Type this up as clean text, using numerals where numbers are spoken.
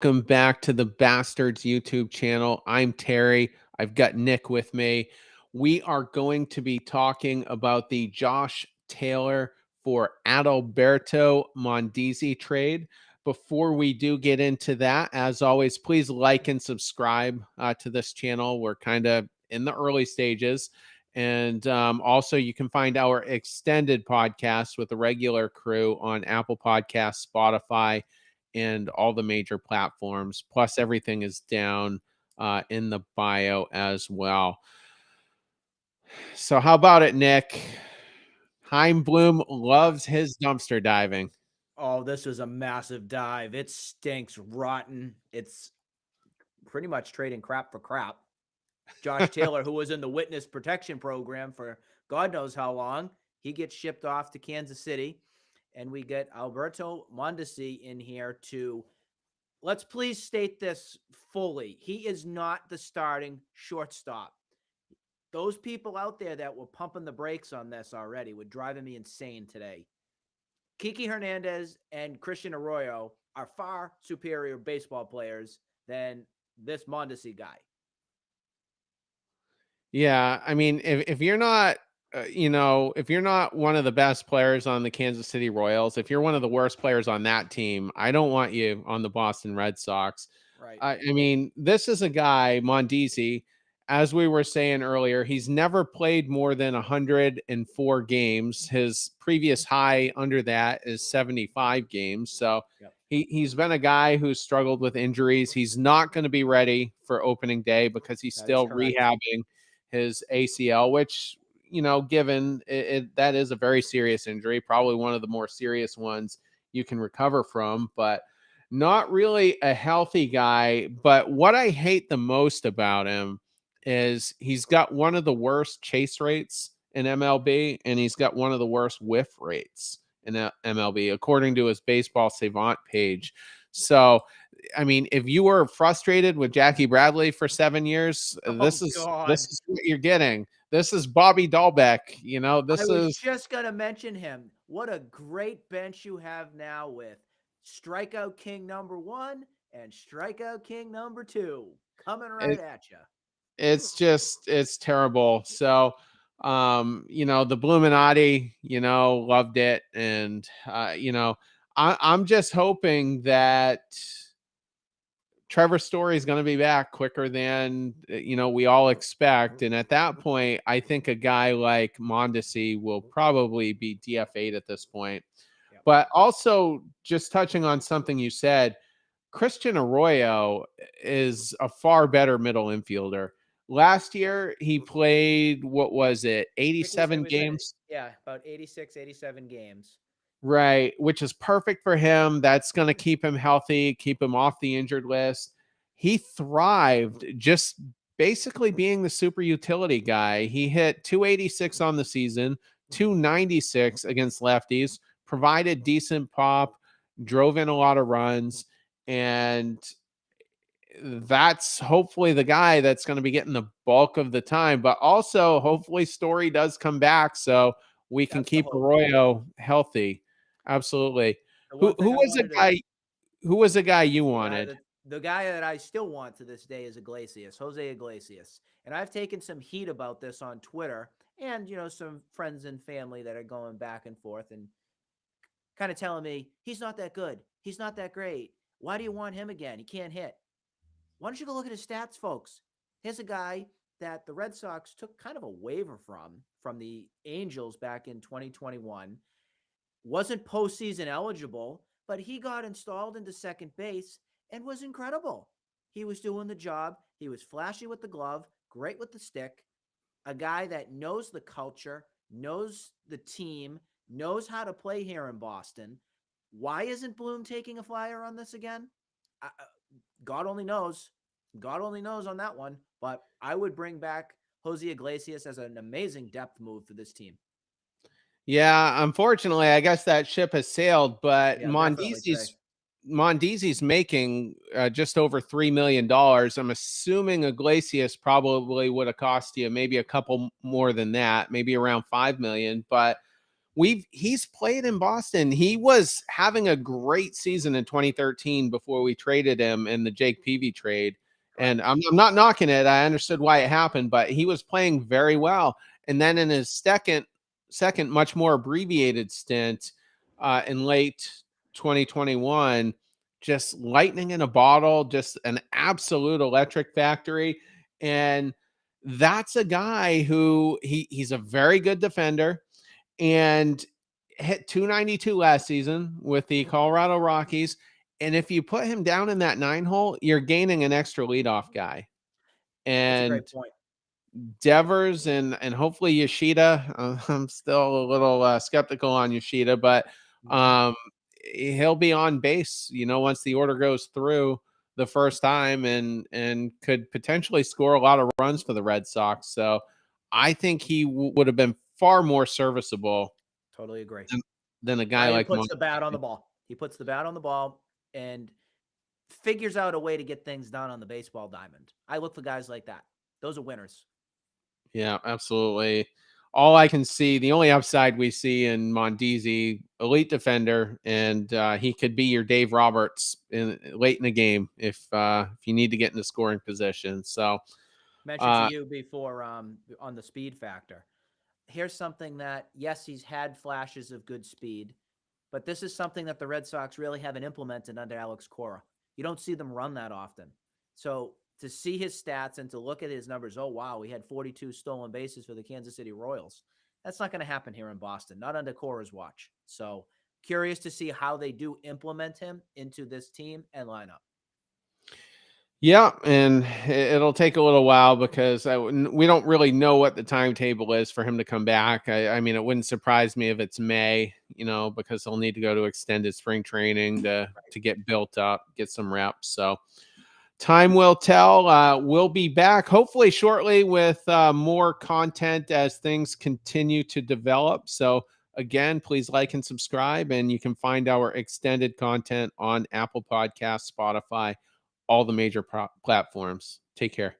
Welcome back to the Bastards YouTube channel. I'm Terry. I've got Nick with me. We are going to be talking about the Josh Taylor for Adalberto Mondesi trade. Before we do get into that, as always, please like and subscribe to this channel. We're kind of in the early stages. And also, you can find our extended podcast with the regular crew on Apple Podcasts, Spotify, and all the major platforms. Plus, everything is down in the bio as well. So, how about it, Nick? Heim Bloom loves his dumpster diving. Oh, this was a massive dive. It stinks rotten. It's pretty much trading crap for crap. Josh Taylor, who was in the witness protection program for God knows how long, he gets shipped off to Kansas City. And we get Alberto Mondesi in here to, let's please state this fully. He is not the starting shortstop. Those people out there that were pumping the brakes on this already were driving me insane today. Kiki Hernandez and Christian Arroyo are far superior baseball players than this Mondesi guy. Yeah, I mean, if you're not, if you're not one of the best players on the Kansas City Royals, if you're one of the worst players on that team, I don't want you on the Boston Red Sox. Right. I mean, this is a guy, Mondesi, as we were saying earlier, he's never played more than 104 games. His previous high under that is 75 games. So Yep. he's been a guy who's struggled with injuries. He's not going to be ready for opening day because he's That is still correct. rehabbing his ACL, which, given that is a very serious injury, probably one of the more serious ones you can recover from, but not really a healthy guy. But what I hate the most about him is he's got one of the worst chase rates in MLB, and he's got one of the worst whiff rates in MLB, according to his baseball savant page. So, I mean, if you were frustrated with Jackie Bradley for 7 years, Oh, this God. is what you're getting. This is Bobby Dahlbeck. I This was is just going to mention him. What a great bench you have now with strikeout king number one and strikeout king number two coming right it, at you. it's terrible. So, the Bluminati, loved it, and I'm just hoping that Trevor Story is going to be back quicker than we all expect, and at that point, I think a guy like Mondesi will probably be DFA'd at this point. Yep. But also, just touching on something you said, Christian Arroyo is a far better middle infielder. Last year, he played, what was it, It 87 was games? about 86, 87 games. Right, which is perfect for him. That's going to keep him healthy, keep him off the injured list. He thrived just basically being the super utility guy. He hit 286 on the season, 296 against lefties, provided decent pop, drove in a lot of runs, and that's hopefully the guy that's going to be getting the bulk of the time. But also, hopefully, Story does come back so we can That's the keep hope. Arroyo healthy. Absolutely. The Who one thing who I was the wanted to guy? Who was the guy you The guy wanted? that the guy that I still want to this day is Iglesias, Jose Iglesias. And I've taken some heat about this on Twitter and, some friends and family that are going back and forth and kind of telling me, he's not that good. He's not that great. Why do you want him again? He can't hit. Why don't you go look at his stats, folks? Here's a guy that the Red Sox took kind of a waiver from the Angels back in 2021. Wasn't postseason eligible, but he got installed into second base and was incredible. He was doing the job. He was flashy with the glove, great with the stick, a guy that knows the culture, knows the team, knows how to play here in Boston. Why isn't Bloom taking a flyer on this again? God only knows. God only knows on that one. But I would bring back Jose Iglesias as an amazing depth move for this team. Yeah, unfortunately, I guess that ship has sailed. But Yeah, definitely say. Mondesi's making just over $3 million. I'm assuming Iglesias probably would have cost you maybe a couple more than that, maybe around 5 million. But he's played in Boston. He was having a great season in 2013 before we traded him in the Jake Peavy trade. Right. And I'm not knocking it. I understood why it happened, but he was playing very well. And then in his second much more abbreviated stint in late 2021, just lightning in a bottle, just an absolute electric factory. And that's a guy who he's a very good defender and hit 292 last season with the Colorado Rockies. And if you put him down in that 9 hole, you're gaining an extra leadoff guy. That's a And great point. Devers and hopefully Yoshida. I'm still a little skeptical on Yoshida, but Mhm. um, he'll be on base. Once the order goes through the first time, and could potentially score a lot of runs for the Red Sox. So I think he would have been far more serviceable Totally agree. than, than a guy Guy who like puts the bat on the Mondesi. ball. He puts the bat on the ball and figures out a way to get things done on the baseball diamond. I look for guys like that. Those are winners. Yeah, absolutely. All I can see, the only upside we see in Mondesi, elite defender, and he could be your Dave Roberts late in the game if you need to get into scoring position. So, Mentioned to uh, you before on the speed factor. Here's something that, yes, he's had flashes of good speed, but this is something that the Red Sox really haven't implemented under Alex Cora. You don't see them run that often. So to see his stats and to look at his numbers, oh, wow, he had 42 stolen bases for the Kansas City Royals. That's not going to happen here in Boston, not under Cora's watch. So curious to see how they do implement him into this team and lineup. yeah, and it'll take a little while because we don't really know what the timetable is for him to come back. I mean, it wouldn't surprise me if it's May, because he'll need to go to extended spring training to get built up, get some reps. So time will tell. We'll be back hopefully shortly with more content as things continue to develop. So again, please like and subscribe, and you can find our extended content on Apple Podcasts, Spotify, all the major platforms. Take care.